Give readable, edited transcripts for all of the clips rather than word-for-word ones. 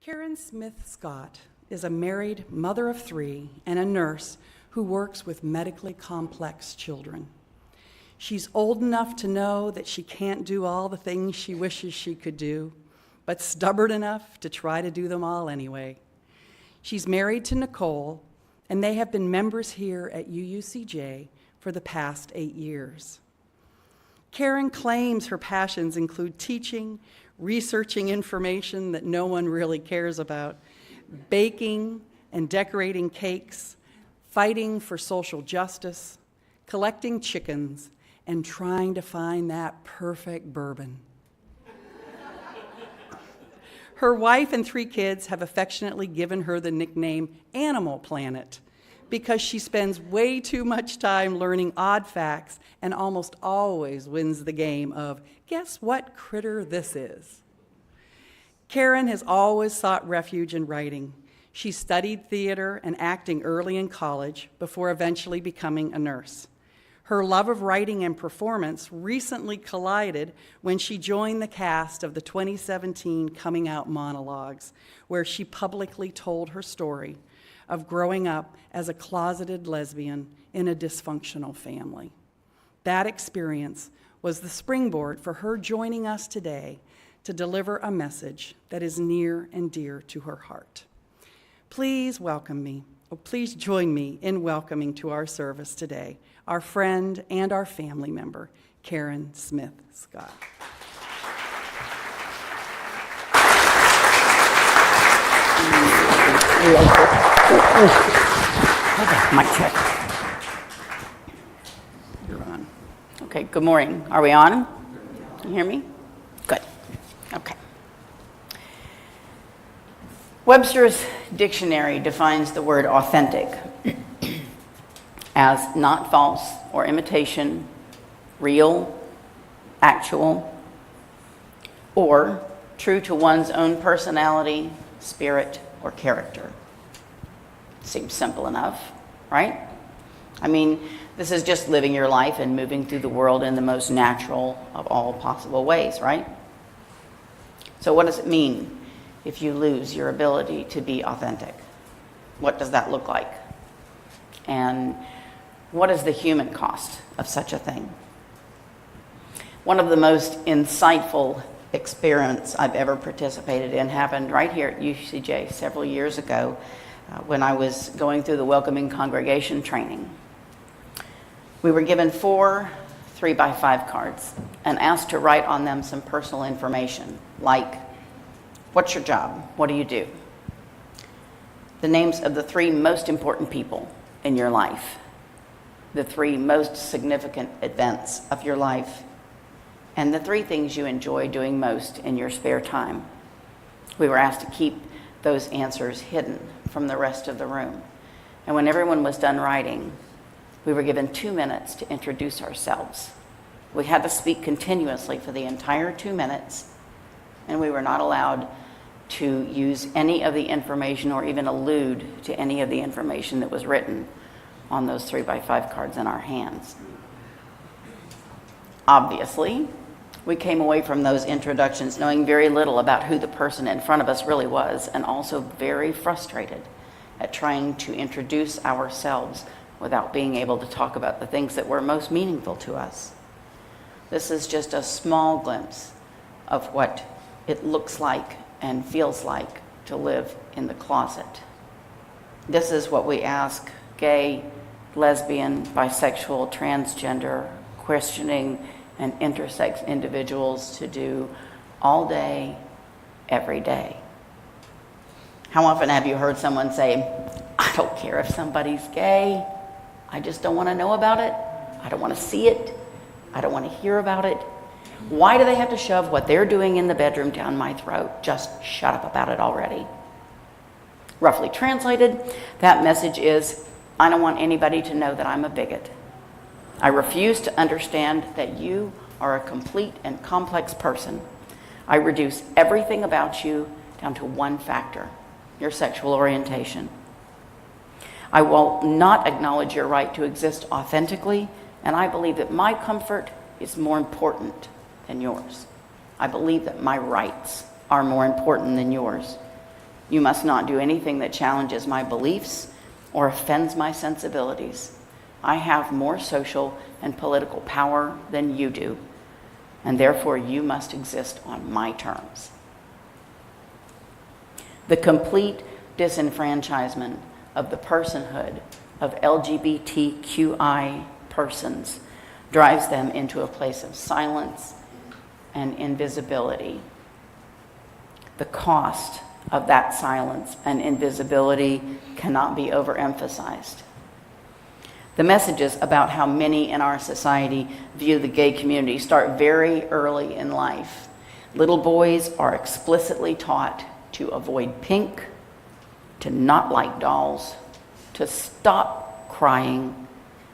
Karen Smith Scott is a married mother of 3 and a nurse who works with medically complex children. She's old enough to know that she can't do all the things she wishes she could do, but stubborn enough to try to do them all anyway. She's married to Nicole, and they have been members here at UUCJ for the past 8 years. Karen claims her passions include teaching, researching information that no one really cares about, baking and decorating cakes, fighting for social justice, collecting chickens, and trying to find that perfect bourbon. Her wife and 3 kids have affectionately given her the nickname Animal Planet because she spends way too much time learning odd facts and almost always wins the game of, guess what critter this is? Karen has always sought refuge in writing. She studied theater and acting early in college before eventually becoming a nurse. Her love of writing and performance recently collided when she joined the cast of the 2017 Coming Out Monologues, where she publicly told her story of growing up as a closeted lesbian in a dysfunctional family. That experience was the springboard for her joining us today to deliver a message that is near and dear to her heart. Please join me in welcoming to our service today our friend and our family member, Karen Smith Scott. Mic check. You're on. Okay, good morning. Are we on? Can you hear me? Good. Okay. Webster's dictionary defines the word authentic as not false or imitation, real, actual, or true to one's own personality, spirit, or character. Seems simple enough, right? I mean, this is just living your life and moving through the world in the most natural of all possible ways, right? So what does it mean if you lose your ability to be authentic? What does that look like? And what is the human cost of such a thing? One of the most insightful experiments I've ever participated in happened right here at UCJ several years ago when I was going through the welcoming congregation training. We were given 4 3x5 cards and asked to write on them some personal information, like, what's your job? What do you do? The names of the 3 most important people in your life, the 3 most significant events of your life, and the 3 things you enjoy doing most in your spare time. We were asked to keep those answers hidden from the rest of the room. And when everyone was done writing, we were given 2 minutes to introduce ourselves. We had to speak continuously for the entire 2 minutes, and we were not allowed to use any of the information or even allude to any of the information that was written on those 3x5 cards in our hands. Obviously, we came away from those introductions knowing very little about who the person in front of us really was, and also very frustrated at trying to introduce ourselves without being able to talk about the things that were most meaningful to us. This is just a small glimpse of what it looks like and feels like to live in the closet. This is what we ask gay, lesbian, bisexual, transgender, questioning, and intersex individuals to do all day, every day. How often have you heard someone say, I don't care if somebody's gay, I just don't want to know about it, I don't want to see it, I don't want to hear about it. Why do they have to shove what they're doing in the bedroom down my throat? Just shut up about it already. Roughly translated, that message is, I don't want anybody to know that I'm a bigot. I refuse to understand that you are a complete and complex person. I reduce everything about you down to one factor, your sexual orientation. I will not acknowledge your right to exist authentically, and I believe that my comfort is more important than yours. I believe that my rights are more important than yours. You must not do anything that challenges my beliefs or offends my sensibilities. I have more social and political power than you do, and therefore you must exist on my terms. The complete disenfranchisement of the personhood of LGBTQI persons drives them into a place of silence and invisibility. The cost of that silence and invisibility cannot be overemphasized. The messages about how many in our society view the gay community start very early in life. Little boys are explicitly taught to avoid pink, to not like dolls, to stop crying,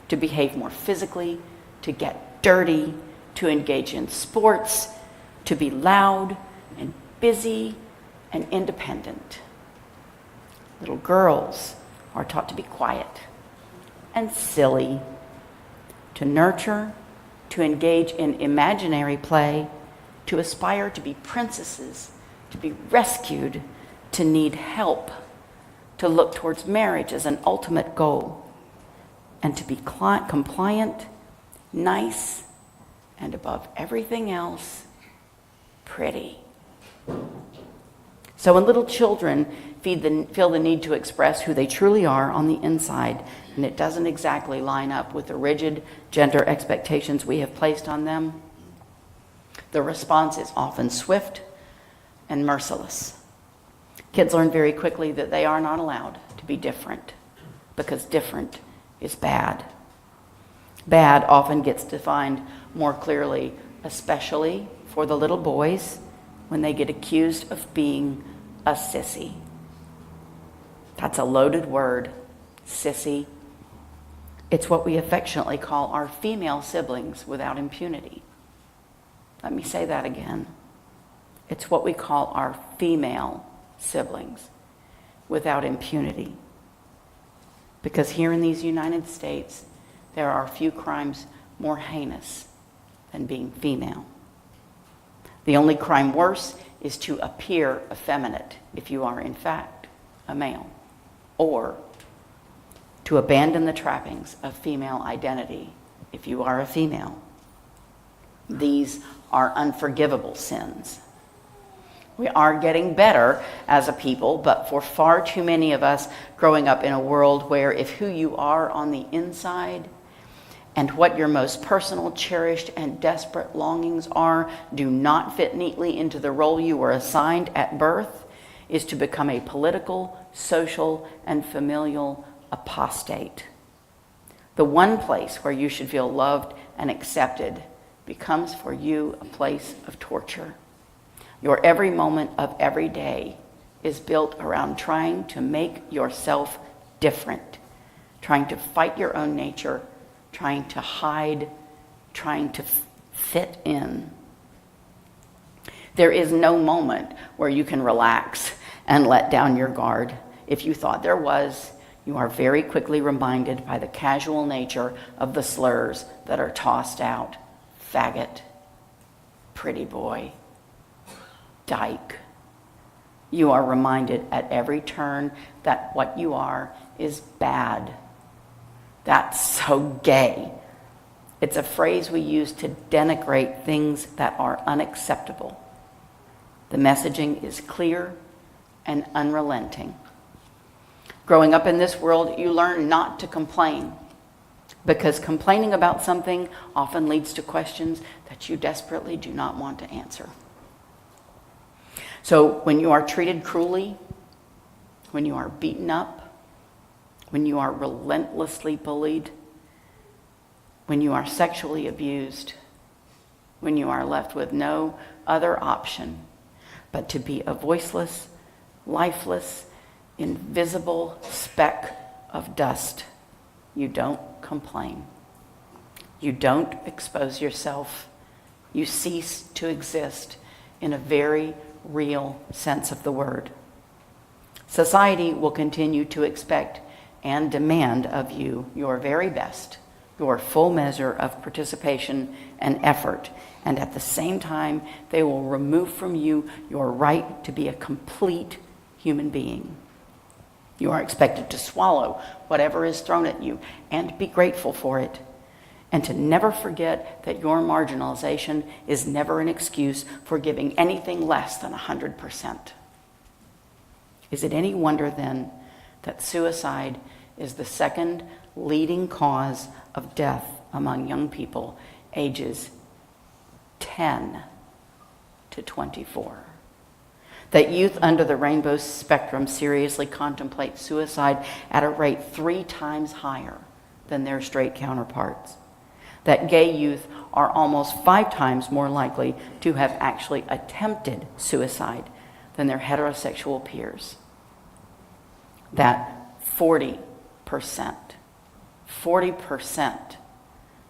to behave more physically, to get dirty, to engage in sports, to be loud and busy and independent. Little girls are taught to be quiet and silly, to nurture, to engage in imaginary play, to aspire to be princesses, to be rescued, to need help, to look towards marriage as an ultimate goal, and to be compliant, nice, and above everything else, pretty. So when little children feel the need to express who they truly are on the inside, and it doesn't exactly line up with the rigid gender expectations we have placed on them, the response is often swift and merciless. Kids learn very quickly that they are not allowed to be different, because different is bad. Bad often gets defined more clearly, especially for the little boys when they get accused of being a sissy. That's a loaded word, sissy. It's what we affectionately call our female siblings without impunity. Let me say that again. It's what we call our female siblings without impunity. Because here in these United States, there are few crimes more heinous than being female. The only crime worse is to appear effeminate if you are in fact a male, or to abandon the trappings of female identity if you are a female. These are unforgivable sins. We are getting better as a people, but for far too many of us growing up in a world where if who you are on the inside and what your most personal, cherished, and desperate longings are do not fit neatly into the role you were assigned at birth, is to become a political, social, and familial apostate. The one place where you should feel loved and accepted becomes for you a place of torture. Your every moment of every day is built around trying to make yourself different, trying to fight your own nature, trying to hide, trying to fit in. There is no moment where you can relax and let down your guard. If you thought there was, you are very quickly reminded by the casual nature of the slurs that are tossed out. Faggot, pretty boy, dyke. You are reminded at every turn that what you are is bad. That's so gay. It's a phrase we use to denigrate things that are unacceptable. The messaging is clear and unrelenting. Growing up in this world, you learn not to complain, because complaining about something often leads to questions that you desperately do not want to answer. So when you are treated cruelly, when you are beaten up, when you are relentlessly bullied, when you are sexually abused, when you are left with no other option but to be a voiceless, lifeless, invisible speck of dust, you don't complain. You don't expose yourself. You cease to exist in a very real sense of the word. Society will continue to expect and demand of you your very best, your full measure of participation and effort, and at the same time, they will remove from you your right to be a complete human being. You are expected to swallow whatever is thrown at you and be grateful for it, and to never forget that your marginalization is never an excuse for giving anything less than 100%. Is it any wonder then that suicide is the second leading cause of death among young people ages 10 to 24? That youth under the rainbow spectrum seriously contemplate suicide at a rate 3 times higher than their straight counterparts. That gay youth are almost 5 times more likely to have actually attempted suicide than their heterosexual peers. That 40%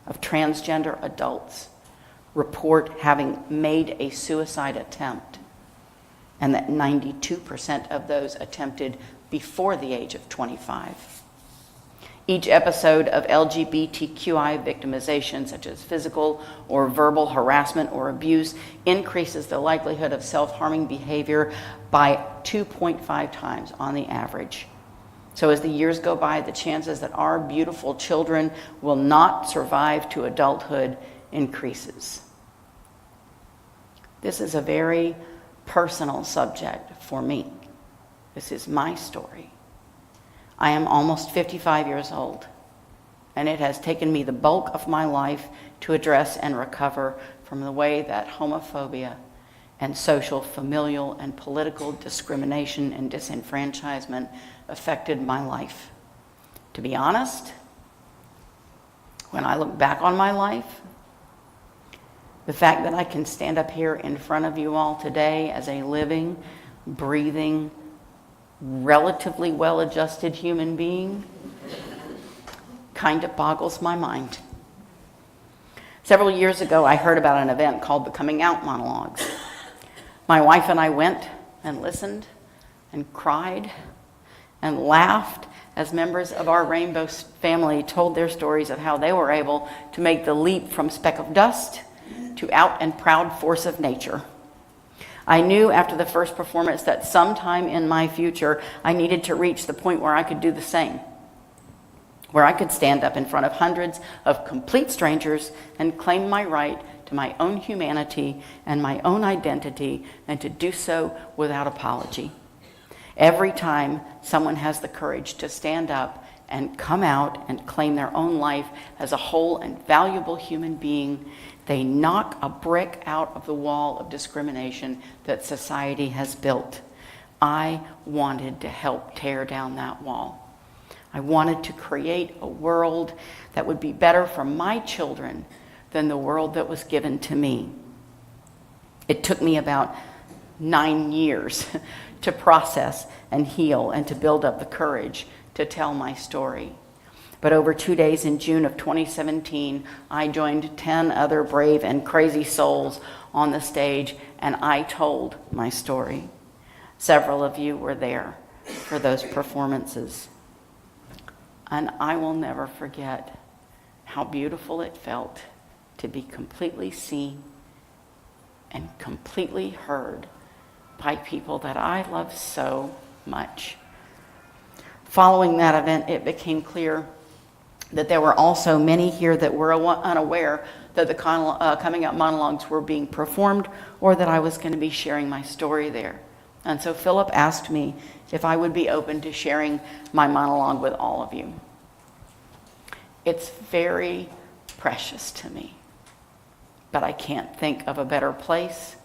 of transgender adults report having made a suicide attempt, and that 92% of those attempted before the age of 25. Each episode of LGBTQI victimization, such as physical or verbal harassment or abuse, increases the likelihood of self-harming behavior by 2.5 times on the average. So as the years go by, the chances that our beautiful children will not survive to adulthood increases. This is a very personal subject for me. This is my story. I am almost 55 years old, and it has taken me the bulk of my life to address and recover from the way that homophobia and social, familial, and political discrimination and disenfranchisement affected my life. To be honest, when I look back on my life, the fact that I can stand up here in front of you all today as a living, breathing, relatively well-adjusted human being kind of boggles my mind. Several years ago, I heard about an event called the Coming Out Monologues. My wife and I went and listened and cried and laughed as members of our Rainbow family told their stories of how they were able to make the leap from speck of dust to out and proud force of nature. I knew after the first performance that sometime in my future, I needed to reach the point where I could do the same, where I could stand up in front of hundreds of complete strangers and claim my right to my own humanity and my own identity, and to do so without apology. Every time someone has the courage to stand up and come out and claim their own life as a whole and valuable human being, they knock a brick out of the wall of discrimination that society has built. I wanted to help tear down that wall. I wanted to create a world that would be better for my children than the world that was given to me. It took me about 9 years to process and heal and to build up the courage to tell my story. But over 2 days in June of 2017, I joined 10 other brave and crazy souls on the stage, and I told my story. Several of you were there for those performances. And I will never forget how beautiful it felt to be completely seen and completely heard by people that I love so much. Following that event, it became clear that there were also many here that were unaware that the Coming Out Monologues were being performed, or that I was going to be sharing my story there. And so Philip asked me if I would be open to sharing my monologue with all of you. It's very precious to me, but I can't think of a better place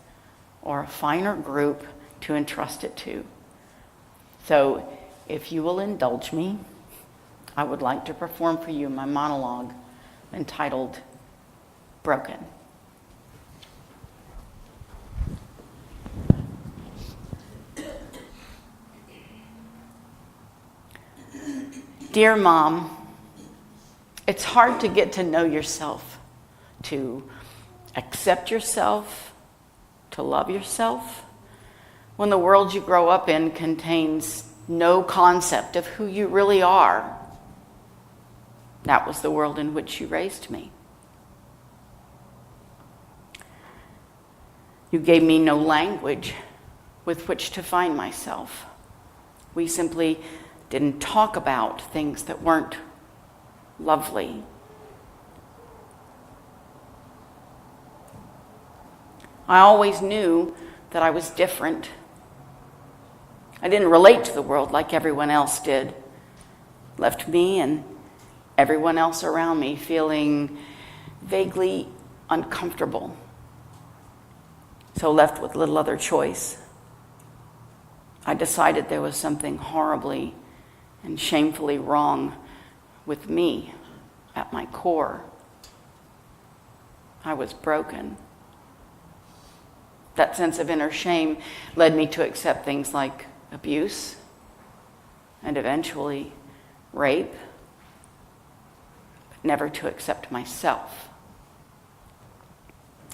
or a finer group to entrust it to. So if you will indulge me, I would like to perform for you my monologue entitled Broken. Dear Mom, it's hard to get to know yourself, to accept yourself, to love yourself, when the world you grow up in contains no concept of who you really are. That was the world in which you raised me. You gave me no language with which to find myself. We simply didn't talk about things that weren't lovely. I always knew that I was different. I didn't relate to the world like everyone else did. Left me and everyone else around me feeling vaguely uncomfortable. So left with little other choice. I decided there was something horribly and shamefully wrong with me at my core. I was broken. That sense of inner shame led me to accept things like abuse and eventually rape, but never to accept myself.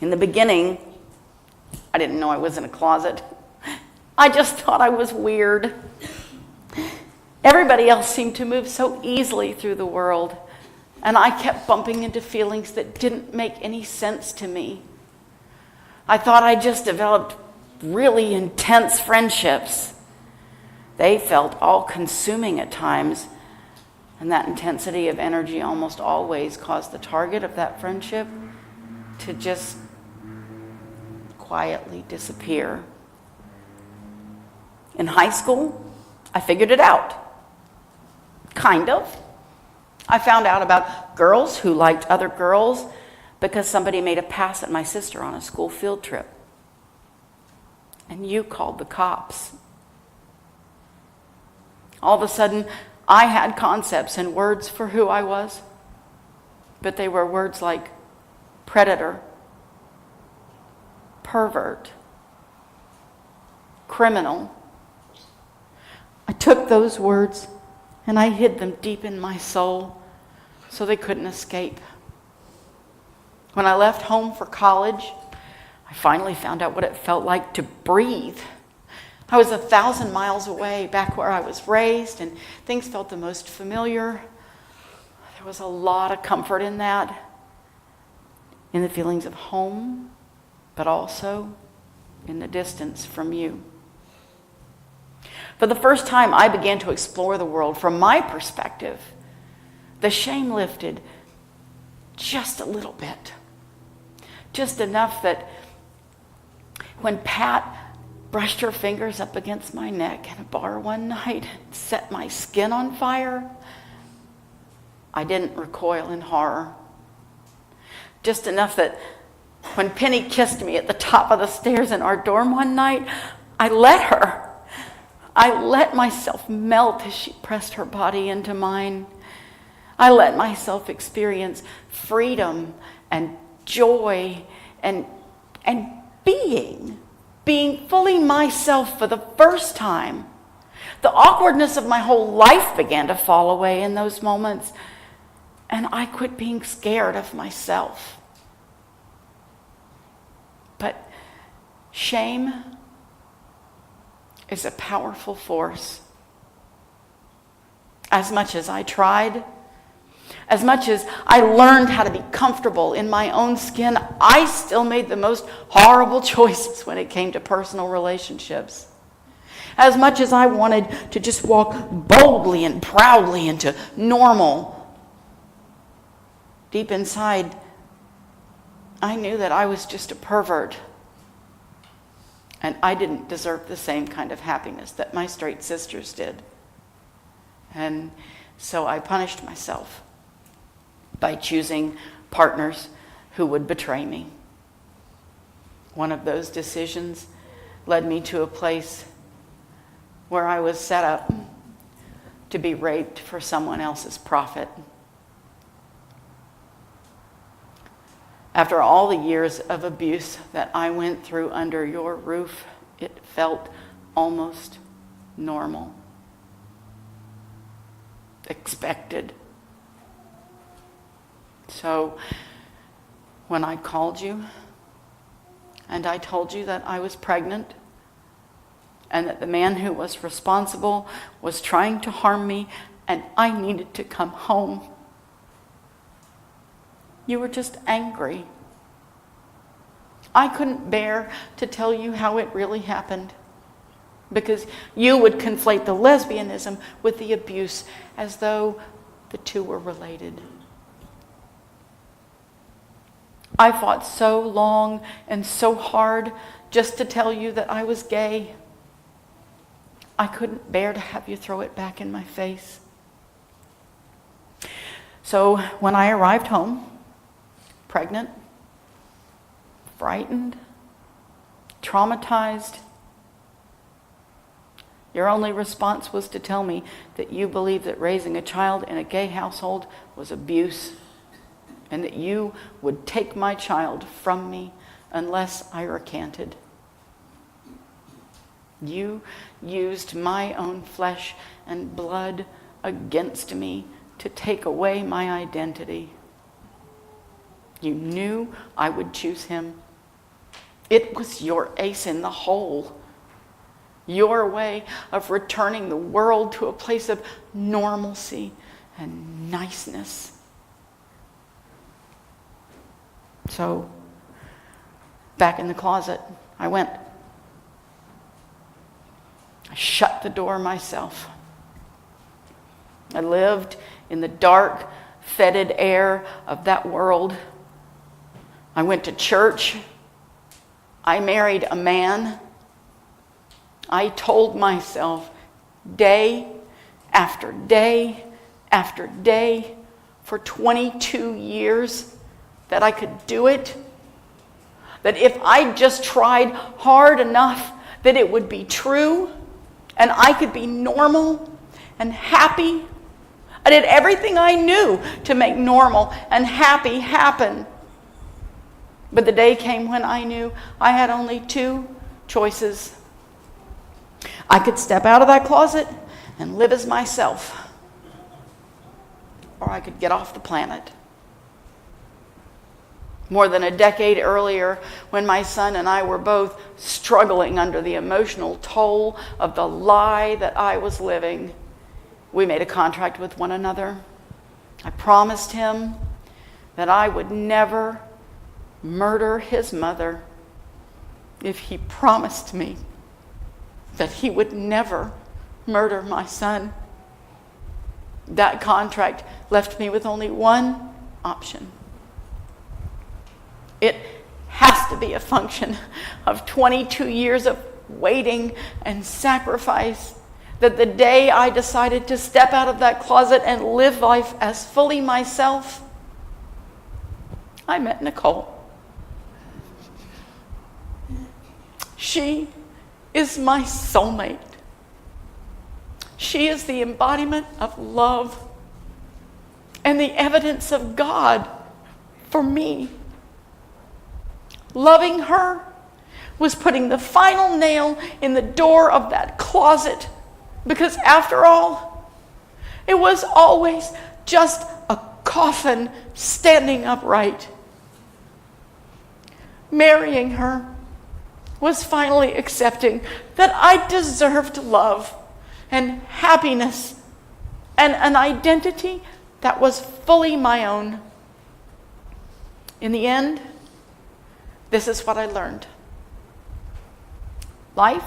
In the beginning, I didn't know I was in a closet. I just thought I was weird. Everybody else seemed to move so easily through the world, and I kept bumping into feelings that didn't make any sense to me. I thought I just developed really intense friendships. They felt all-consuming at times, and that intensity of energy almost always caused the target of that friendship to just quietly disappear. In high school, I figured it out. Kind of. I found out about girls who liked other girls because somebody made a pass at my sister on a school field trip. And you called the cops. All of a sudden, I had concepts and words for who I was, but they were words like predator, pervert, criminal. I took those words and I hid them deep in my soul so they couldn't escape. When I left home for college, I finally found out what it felt like to breathe. I was 1,000 miles away, back where I was raised, and things felt the most familiar. There was a lot of comfort in that, in the feelings of home, but also in the distance from you. For the first time, I began to explore the world from my perspective. The shame lifted just a little bit. Just enough that when Pat brushed her fingers up against my neck in a bar one night and set my skin on fire, I didn't recoil in horror. Just enough that when Penny kissed me at the top of the stairs in our dorm one night, I let her. I let myself melt as she pressed her body into mine. I let myself experience freedom and joy and being fully myself for the first time. The awkwardness of my whole life began to fall away in those moments, and I quit being scared of myself. But shame is a powerful force. As much as I tried, as much as I learned how to be comfortable in my own skin, I still made the most horrible choices when it came to personal relationships. As much as I wanted to just walk boldly and proudly into normal, deep inside, I knew that I was just a pervert. And I didn't deserve the same kind of happiness that my straight sisters did. And so I punished myself by choosing partners who would betray me. One of those decisions led me to a place where I was set up to be raped for someone else's profit. After all the years of abuse that I went through under your roof, it felt almost normal, expected. So when I called you and I told you that I was pregnant and that the man who was responsible was trying to harm me and I needed to come home, you were just angry. I couldn't bear to tell you how it really happened. because you would conflate the lesbianism with the abuse as though the two were related. I fought so long and so hard just to tell you that I was gay. I couldn't bear to have you throw it back in my face. So when I arrived home, pregnant, frightened, traumatized, your only response was to tell me that you believed that raising a child in a gay household was abuse, and that you would take my child from me unless I recanted. You used my own flesh and blood against me to take away my identity. You knew I would choose him. It was your ace in the hole. Your way of returning the world to a place of normalcy and niceness. So, back in the closet, I went. I shut the door myself. I lived in the dark, fetid air of that world. I went to church. I married a man. I told myself day after day after day for 22 years that I could do it. That if I just tried hard enough, that it would be true and I could be normal and happy. I did everything I knew to make normal and happy happen. But the day came when I knew I had only two choices. I could step out of that closet and live as myself, or I could get off the planet. More than a decade earlier, when my son and I were both struggling under the emotional toll of the lie that I was living, we made a contract with one another. I promised him that I would never murder his mother if he promised me that he would never murder my son. That contract left me with only one option. It has to be a function of 22 years of waiting and sacrifice, that the day I decided to step out of that closet and live life as fully myself, I met Nicole. She is my soulmate. She is the embodiment of love and the evidence of God for me. Loving her was putting the final nail in the door of that closet, because after all, it was always just a coffin standing upright. Marrying her was finally accepting that I deserved love and happiness and an identity that was fully my own. In the end, this is what I learned. Life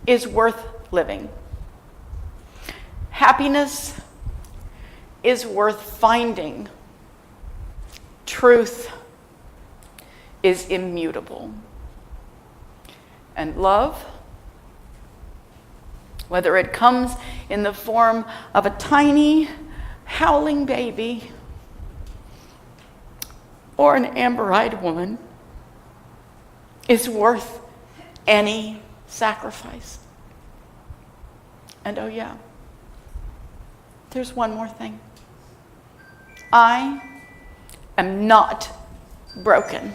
is worth living. Happiness is worth finding. Truth is immutable. And love, whether it comes in the form of a tiny, howling baby or an amber-eyed woman, is worth any sacrifice. And oh yeah, there's one more thing. I am not broken.